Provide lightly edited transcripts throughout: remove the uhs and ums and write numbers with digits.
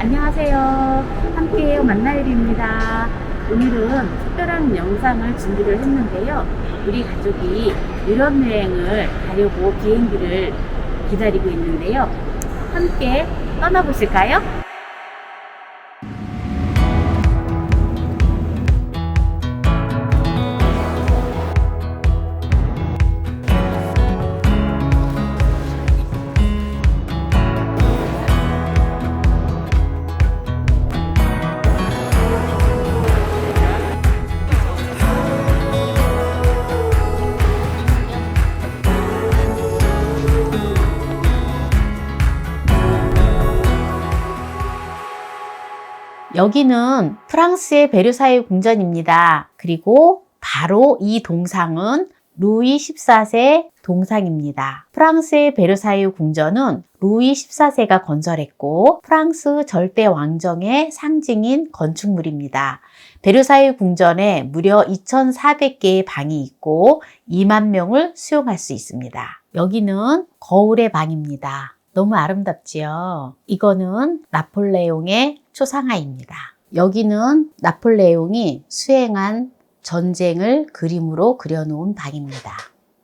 안녕하세요. 함께해요 만나일입니다. 오늘은 특별한 영상을 준비를 했는데요. 우리 가족이 유럽 여행을 가려고 비행기를 기다리고 있는데요. 함께 떠나보실까요? 여기는 프랑스의 베르사유 궁전입니다. 그리고 바로 이 동상은 루이 14세 동상입니다. 프랑스의 베르사유 궁전은 루이 14세가 건설했고 프랑스 절대 왕정의 상징인 건축물입니다. 베르사유 궁전에 무려 2,400개의 방이 있고 2만 명을 수용할 수 있습니다. 여기는 거울의 방입니다. 너무 아름답지요? 이거는 나폴레옹의 초상화입니다. 여기는 나폴레옹이 수행한 전쟁을 그림으로 그려놓은 방입니다.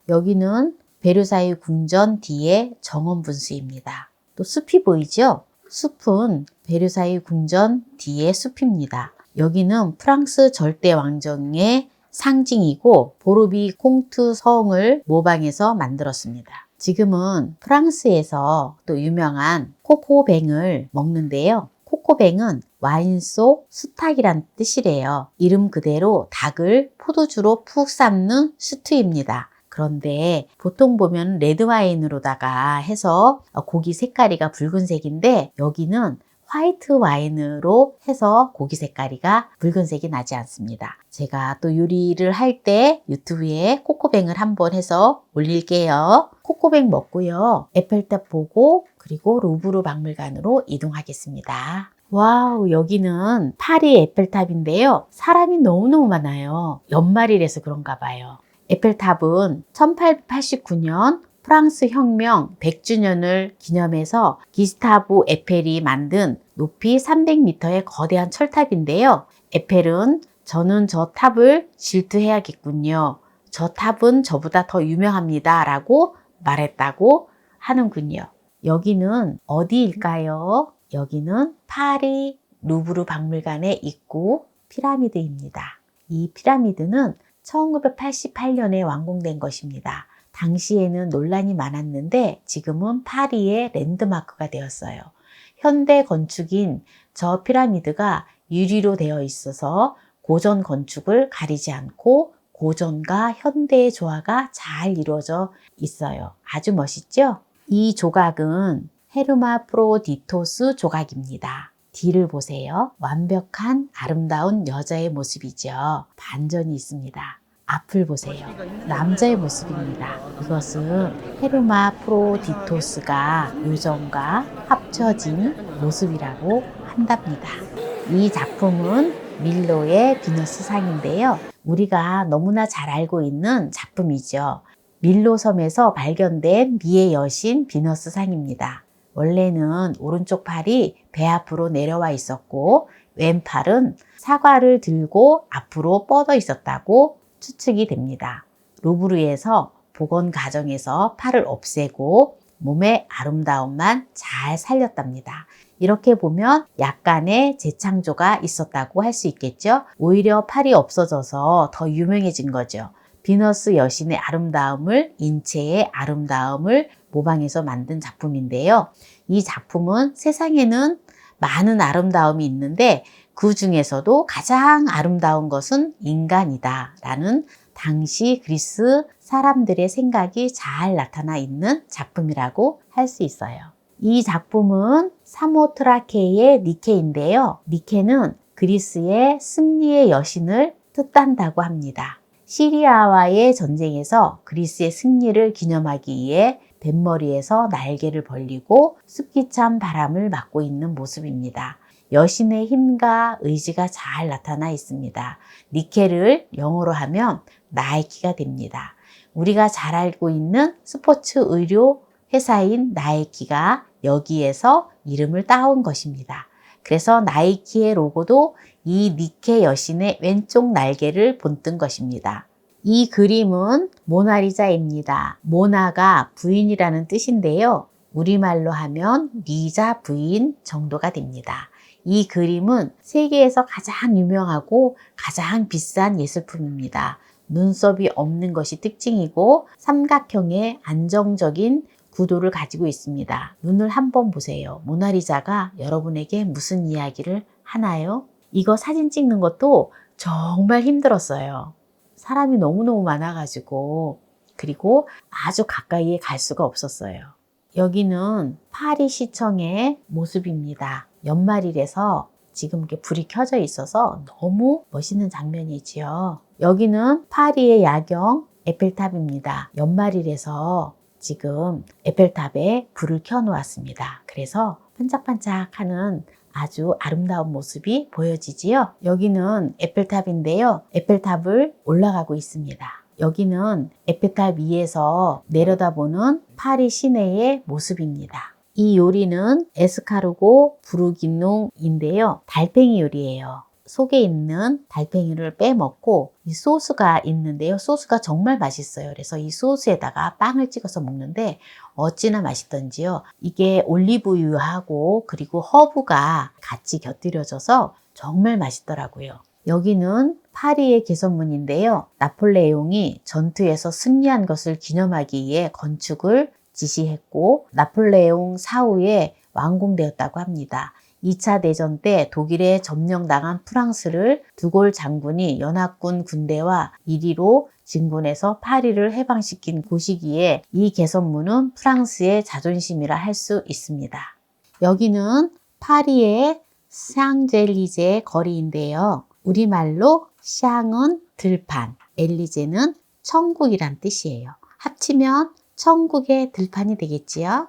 여기는 베르사유 궁전 뒤에 정원분수입니다. 또 숲이 보이죠? 숲은 베르사유 궁전 뒤에 숲입니다. 여기는 프랑스 절대 왕정의 상징이고 보르비 콩트 성을 모방해서 만들었습니다. 지금은 프랑스에서 또 유명한 코코뱅을 먹는데요. 코코뱅은 와인 속 수탉이란 뜻이래요. 이름 그대로 닭을 포도주로 푹 삶는 스튜입니다. 그런데 보통 보면 레드와인으로다가 해서 고기 색깔이가 붉은색인데 여기는 화이트 와인으로 해서 고기 색깔이가 붉은색이 나지 않습니다. 제가 또 요리를 할 때 유튜브에 코코뱅을 한번 해서 올릴게요. 코코뱅 먹고요. 에펠탑 보고 그리고 루브르 박물관으로 이동하겠습니다. 와우, 여기는 파리 에펠탑인데요. 사람이 너무너무 많아요. 연말이라서 그런가 봐요. 에펠탑은 1889년 프랑스 혁명 100주년을 기념해서 기스타브 에펠이 만든 높이 300m의 거대한 철탑인데요. 에펠은 저는 저 탑을 질투해야겠군요. 저 탑은 저보다 더 유명합니다. 라고 말했다고 하는군요. 여기는 어디일까요? 여기는 파리 루브르 박물관의 입구 피라미드입니다. 이 피라미드는 1988년에 완공된 것입니다. 당시에는 논란이 많았는데 지금은 파리의 랜드마크가 되었어요. 현대 건축인 저 피라미드가 유리로 되어 있어서 고전 건축을 가리지 않고 고전과 현대의 조화가 잘 이루어져 있어요. 아주 멋있죠? 이 조각은 헤르마프로디토스 조각입니다. 뒤를 보세요. 완벽한 아름다운 여자의 모습이죠. 반전이 있습니다. 앞을 보세요. 남자의 모습입니다. 이것은 헤르마프로디토스가 요정과 합쳐진 모습이라고 한답니다. 이 작품은 밀로의 비너스 상인데요. 우리가 너무나 잘 알고 있는 작품이죠. 밀로 섬에서 발견된 미의 여신 비너스 상입니다. 원래는 오른쪽 팔이 배 앞으로 내려와 있었고 왼팔은 사과를 들고 앞으로 뻗어 있었다고 추측이 됩니다. 루브르에서 복원 과정에서 팔을 없애고 몸의 아름다움만 잘 살렸답니다. 이렇게 보면 약간의 재창조가 있었다고 할 수 있겠죠. 오히려 팔이 없어져서 더 유명해진 거죠. 비너스 여신의 아름다움을, 인체의 아름다움을 모방해서 만든 작품인데요. 이 작품은 세상에는 많은 아름다움이 있는데 그 중에서도 가장 아름다운 것은 인간이다 라는 당시 그리스 사람들의 생각이 잘 나타나 있는 작품이라고 할 수 있어요. 이 작품은 사모트라케의 니케인데요. 니케는 그리스의 승리의 여신을 뜻한다고 합니다. 시리아와의 전쟁에서 그리스의 승리를 기념하기 위해 뱃머리에서 날개를 벌리고 습기찬 바람을 맞고 있는 모습입니다. 여신의 힘과 의지가 잘 나타나 있습니다. 니케를 영어로 하면 나이키가 됩니다. 우리가 잘 알고 있는 스포츠 의료 회사인 나이키가 여기에서 이름을 따온 것입니다. 그래서 나이키의 로고도 이 니케 여신의 왼쪽 날개를 본뜬 것입니다. 이 그림은 모나리자입니다. 모나가 부인이라는 뜻인데요. 우리말로 하면 리자 부인 정도가 됩니다. 이 그림은 세계에서 가장 유명하고 가장 비싼 예술품입니다. 눈썹이 없는 것이 특징이고 삼각형의 안정적인 구도를 가지고 있습니다. 눈을 한번 보세요. 모나리자가 여러분에게 무슨 이야기를 하나요? 이거 사진 찍는 것도 정말 힘들었어요. 사람이 너무너무 많아가지고, 그리고 아주 가까이에 갈 수가 없었어요. 여기는 파리 시청의 모습입니다. 연말이라서 지금 이렇게 불이 켜져 있어서 너무 멋있는 장면이지요. 여기는 파리의 야경 에펠탑입니다. 연말이라서 지금 에펠탑에 불을 켜 놓았습니다. 그래서 반짝반짝하는 아주 아름다운 모습이 보여지지요. 여기는 에펠탑인데요. 에펠탑을 올라가고 있습니다. 여기는 에펠탑 위에서 내려다보는 파리 시내의 모습입니다. 이 요리는 에스카르고 부르기뇽인데요. 달팽이 요리예요. 속에 있는 달팽이를 빼먹고 이 소스가 있는데요. 소스가 정말 맛있어요. 그래서 이 소스에다가 빵을 찍어서 먹는데 어찌나 맛있던지요. 이게 올리브유하고 그리고 허브가 같이 곁들여져서 정말 맛있더라고요. 여기는 파리의 개선문인데요. 나폴레옹이 전투에서 승리한 것을 기념하기 위해 건축을 지시했고 나폴레옹 사후에 완공되었다고 합니다. 2차 대전 때 독일에 점령당한 프랑스를 드골 장군이 연합군 군대와 1위로 진군해서 파리를 해방시킨 곳이기에 이 개선문은 프랑스의 자존심이라 할 수 있습니다. 여기는 파리의 샹젤리제 거리인데요. 우리말로 샹은 들판, 엘리제는 천국이란 뜻이에요. 합치면 천국의 들판이 되겠지요.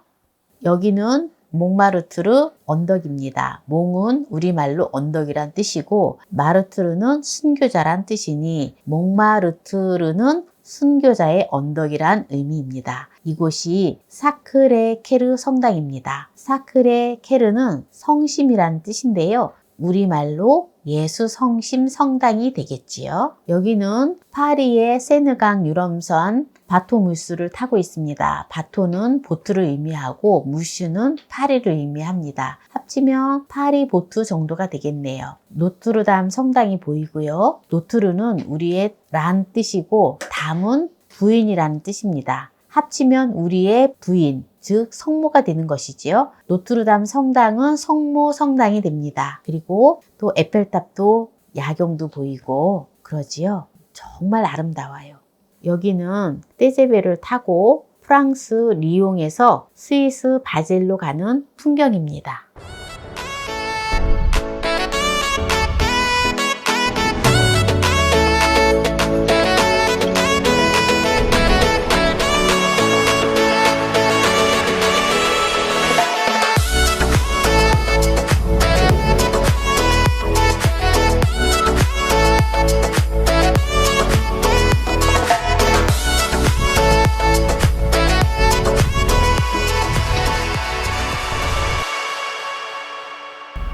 여기는 몽마르트르 언덕입니다. 몽은 우리말로 언덕이란 뜻이고 마르트르는 순교자란 뜻이니 몽마르트르는 순교자의 언덕이란 의미입니다. 이곳이 사크레 케르 성당입니다. 사크레 케르는 성심이란 뜻인데요. 우리말로 예수 성심 성당이 되겠지요. 여기는 파리의 세느강 유람선 바토 무스를 타고 있습니다. 바토는 보트를 의미하고 무슈는 파리를 의미합니다. 합치면 파리 보트 정도가 되겠네요. 노트르담 성당이 보이고요. 노트르는 우리의 란 뜻이고 담은 부인이라는 뜻입니다. 합치면 우리의 부인, 즉 성모가 되는 것이지요. 노트르담 성당은 성모 성당이 됩니다. 그리고 또 에펠탑도 야경도 보이고 그러지요. 정말 아름다워요. 여기는 떼제베를 타고 프랑스 리옹에서 스위스 바젤로 가는 풍경입니다.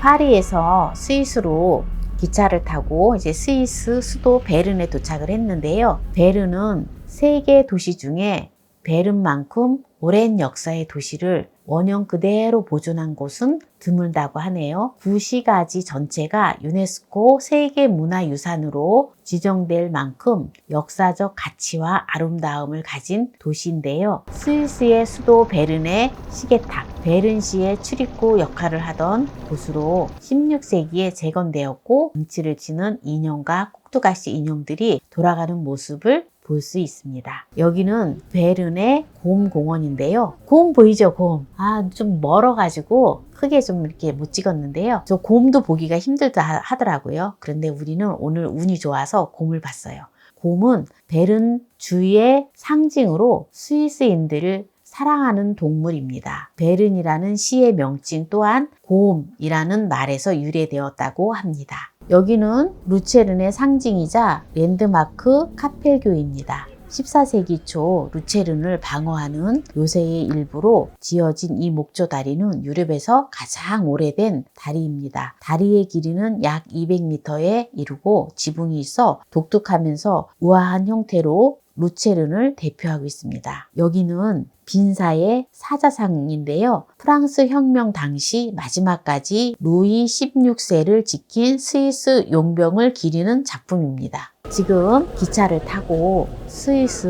파리에서 스위스로 기차를 타고 이제 스위스 수도 베른에 도착을 했는데요. 베른은 세계 도시 중에 베른만큼 오랜 역사의 도시를 원형 그대로 보존한 곳은 드물다고 하네요. 구시가지 전체가 유네스코 세계문화유산으로 지정될 만큼 역사적 가치와 아름다움을 가진 도시인데요. 스위스의 수도 베른의 시계탑, 베른시의 출입구 역할을 하던 곳으로 16세기에 재건되었고 음치를 치는 인형과 꼭두가시 인형들이 돌아가는 모습을 볼 수 있습니다. 여기는 베른의 곰 공원인데요. 곰 보이죠? 곰. 좀 멀어가지고 크게 좀 이렇게 못 찍었는데요. 저 곰도 보기가 힘들다 하더라고요. 그런데 우리는 오늘 운이 좋아서 곰을 봤어요. 곰은 베른 주의 상징으로 스위스인들을 사랑하는 동물입니다. 베른이라는 시의 명칭 또한 곰이라는 말에서 유래되었다고 합니다. 여기는 루체른의 상징이자 랜드마크 카펠교입니다. 14세기 초 루체른을 방어하는 요새의 일부로 지어진 이 목조 다리는 유럽에서 가장 오래된 다리입니다. 다리의 길이는 약 200m에 이르고 지붕이 있어 독특하면서 우아한 형태로 루체른을 대표하고 있습니다. 여기는 빈사의 사자상인데요. 프랑스 혁명 당시 마지막까지 루이 16세를 지킨 스위스 용병을 기리는 작품입니다. 지금 기차를 타고 스위스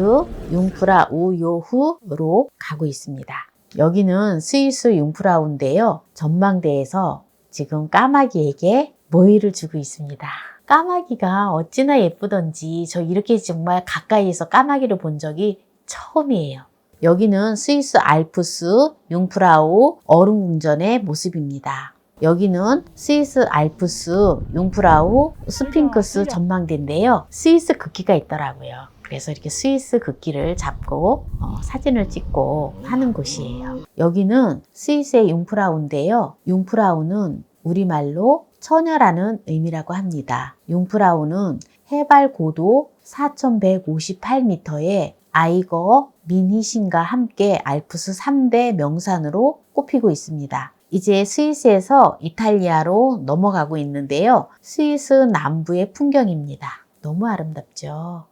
융프라우요흐로 가고 있습니다. 여기는 스위스 융프라우인데요. 전망대에서 지금 까마귀에게 모이를 주고 있습니다. 까마귀가 어찌나 예쁘던지 저 이렇게 정말 가까이에서 까마귀를 본 적이 처음이에요. 여기는 스위스 알프스 융프라우 얼음궁전의 모습입니다. 여기는 스위스 알프스 융프라우 스핑크스 전망대인데요. 스위스 국기가 있더라고요. 그래서 이렇게 스위스 국기를 잡고 사진을 찍고 하는 곳이에요. 여기는 스위스의 융프라우인데요. 융프라우는 우리말로 처녀라는 의미라고 합니다. 융프라우는 해발 고도 4158m에 아이거 민희신과 함께 알프스 3대 명산으로 꼽히고 있습니다. 이제 스위스에서 이탈리아로 넘어가고 있는데요. 스위스 남부의 풍경입니다. 너무 아름답죠?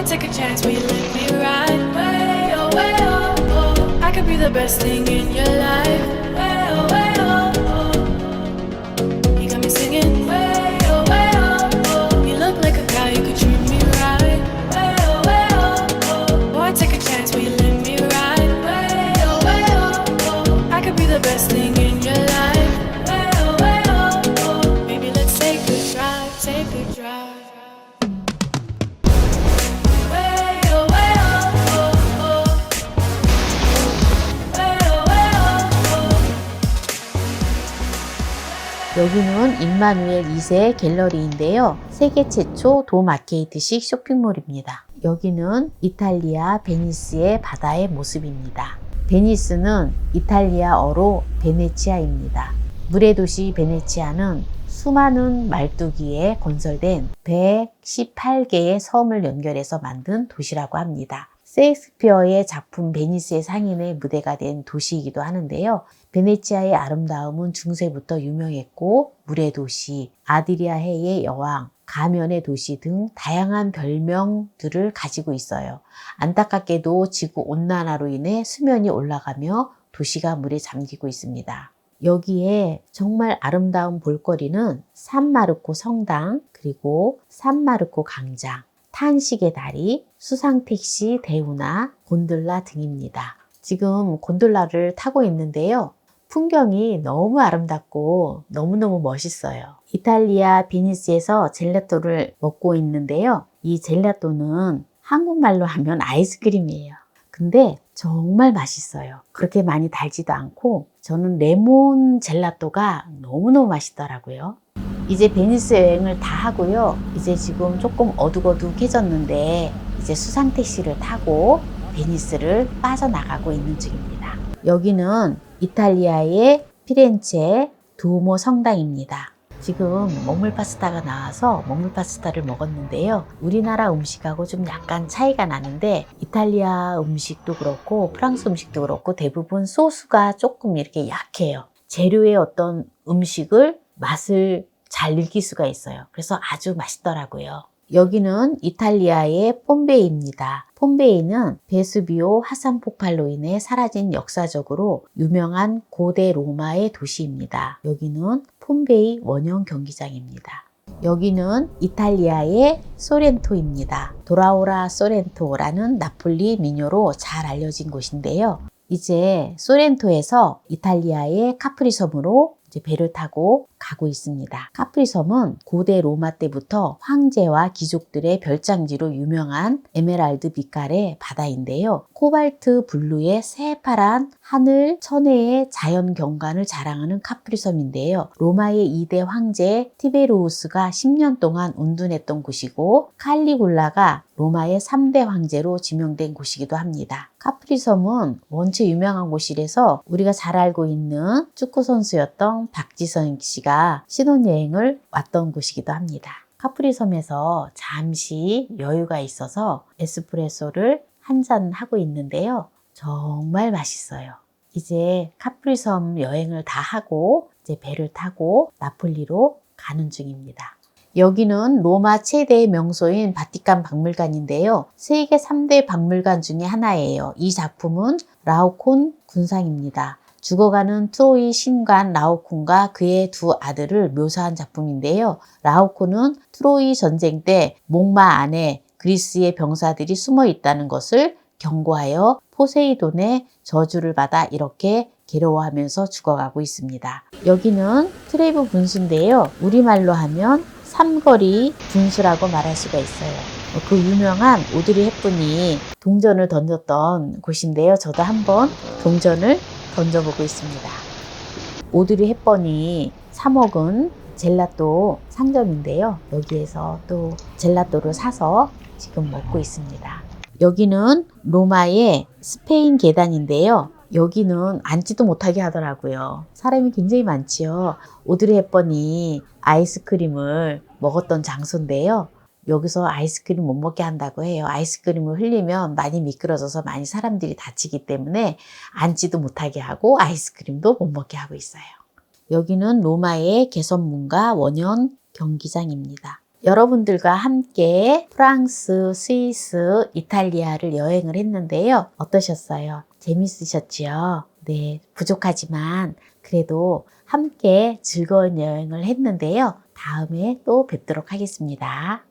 Take a chance, will you let me ride? Way oh, way oh, oh. I could be the best thing in your life. Way oh, way oh, oh. You got me singing. Way oh, oh. You look like a guy who could treat me right. Way oh, oh. Boy, take a chance, will you let me ride? Way oh, oh. I could be the best thing in your life. Way oh, oh. Maybe let's take a drive, take a drive. 여기는 임마누엘 2세 갤러리인데요. 세계 최초 도마케이트식 쇼핑몰입니다. 여기는 이탈리아 베니스의 바다의 모습입니다. 베니스는 이탈리아어로 베네치아입니다. 물의 도시 베네치아는 수많은 말뚝위에 건설된 118개의 섬을 연결해서 만든 도시라고 합니다. 셰익스피어의 작품 베니스의 상인의 무대가 된 도시이기도 하는데요. 베네치아의 아름다움은 중세부터 유명했고 물의 도시, 아드리아해의 여왕, 가면의 도시 등 다양한 별명들을 가지고 있어요. 안타깝게도 지구온난화로 인해 수면이 올라가며 도시가 물에 잠기고 있습니다. 여기에 정말 아름다운 볼거리는 산마르코 성당, 그리고 산마르코 광장, 탄식의 다리, 수상택시 대우나 곤돌라 등입니다. 지금 곤돌라를 타고 있는데요. 풍경이 너무 아름답고 너무너무 멋있어요. 이탈리아 베니스에서 젤라또를 먹고 있는데요. 이 젤라또는 한국말로 하면 아이스크림이에요. 근데 정말 맛있어요. 그렇게 많이 달지도 않고 저는 레몬 젤라또가 너무너무 맛있더라고요. 이제 베니스 여행을 다 하고요. 이제 지금 조금 어둑어둑해졌는데 이제 수상택시를 타고 베니스를 빠져나가고 있는 중입니다. 여기는 이탈리아의 피렌체 두오모 성당입니다. 지금 먹물 파스타가 나와서 먹물 파스타를 먹었는데요. 우리나라 음식하고 좀 약간 차이가 나는데 이탈리아 음식도 그렇고 프랑스 음식도 그렇고 대부분 소스가 조금 이렇게 약해요. 재료의 어떤 음식을 맛을 잘 느낄 수가 있어요. 그래서 아주 맛있더라고요. 여기는 이탈리아의 폼베이입니다. 폼베이는 베수비오 화산 폭발로 인해 사라진 역사적으로 유명한 고대 로마의 도시입니다. 여기는 폼베이 원형 경기장입니다. 여기는 이탈리아의 소렌토입니다. 도라오라 소렌토라는 나폴리 민요로 잘 알려진 곳인데요. 이제 소렌토에서 이탈리아의 카프리 섬으로 이제 배를 타고 가고 있습니다. 카프리섬은 고대 로마 때부터 황제와 귀족들의 별장지로 유명한 에메랄드 빛깔의 바다인데요. 코발트 블루의 새파란 하늘 천혜의 자연 경관을 자랑하는 카프리섬인데요. 로마의 2대 황제 티베리우스가 10년 동안 운둔했던 곳이고 칼리굴라가 로마의 3대 황제로 지명된 곳이기도 합니다. 카프리섬은 원체 유명한 곳이라서 우리가 잘 알고 있는 축구 선수였던 박지성 씨가 신혼여행을 왔던 곳이기도 합니다. 카프리섬에서 잠시 여유가 있어서 에스프레소를 한 잔 하고 있는데요. 정말 맛있어요. 이제 카프리섬 여행을 다 하고 이제 배를 타고 나폴리로 가는 중입니다. 여기는 로마 최대의 명소인 바티칸 박물관인데요. 세계 3대 박물관 중에 하나예요. 이 작품은 라오콘 군상입니다. 죽어가는 트로이 신관 라오콘과 그의 두 아들을 묘사한 작품인데요. 라오콘은 트로이 전쟁 때 목마 안에 그리스의 병사들이 숨어 있다는 것을 경고하여 포세이돈의 저주를 받아 이렇게 괴로워하면서 죽어가고 있습니다. 여기는 트레브 분수인데요. 우리말로 하면 삼거리 분수라고 말할 수가 있어요. 그 유명한 오드리 헵번이 동전을 던졌던 곳인데요. 저도 한번 동전을 던져보고 있습니다. 오드리 헵번이 사 먹은 젤라또 상점인데요. 여기에서 또 젤라또를 사서 지금 먹고 있습니다. 여기는 로마의 스페인 계단인데요. 여기는 앉지도 못하게 하더라고요. 사람이 굉장히 많지요. 오드리 헵번이 아이스크림을 먹었던 장소인데요. 여기서 아이스크림 못 먹게 한다고 해요. 아이스크림을 흘리면 많이 미끄러져서 많이 사람들이 다치기 때문에 앉지도 못하게 하고 아이스크림도 못 먹게 하고 있어요. 여기는 로마의 개선문과 원형 경기장입니다. 여러분들과 함께 프랑스, 스위스, 이탈리아를 여행을 했는데요. 어떠셨어요? 재밌으셨지요? 네, 부족하지만 그래도 함께 즐거운 여행을 했는데요. 다음에 또 뵙도록 하겠습니다.